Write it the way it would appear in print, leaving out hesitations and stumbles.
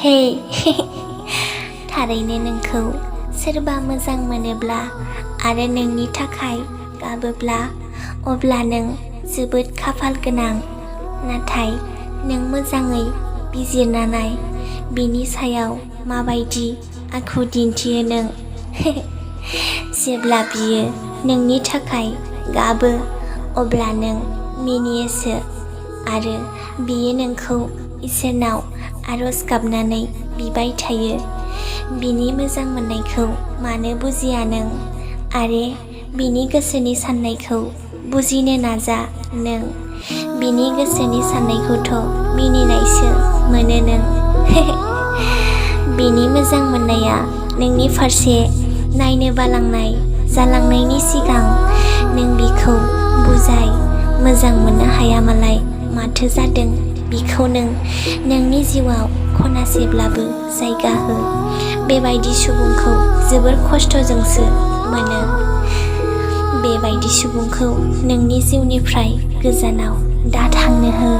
हे थारैनो नोंखौ सोरबा मोजां मोनोब्ला आरो नोंनि थाखाय गाबोब्ला अब्ला नों जोबोद खाफाल गोनां। नाथाय नों मोजाङै बिजिरना नाय बिनि सायाव माबायदि आखु दिन्थियो नों। जेब्ला बियो नोंनि थाखाय गाबो अब्ला नों मिनियोसो आरो बियो नोंखौ इसोरनाव आरज गाबनानै बिबाय थायो। बिनि मोजां मोननायखौ मानो बुजिया नों आरो बिनि गोसोनि साननायखौ बुजिनो नाजा नों। बिनि गोसोनि साननायखौथ' मिनिनायसो मोनो नों। बिनि मोजां मोननाया नोंनि फारसे नायनो बालांनाय जालांनायनि सिगां नों बिखौ बुजाय। मोजां मोननो हाया मालाय माथो जादों बिखौ नों नोंनि जिउआव खनासेब्लाबो जायगा हो। बेबायदि सुबुंखौ जोबोर खस्थ'जोंसो मोनो। बेबायदि सुबुंखौ नोंनि जिउनिफ्राय गोजानाव दा थांनो हो।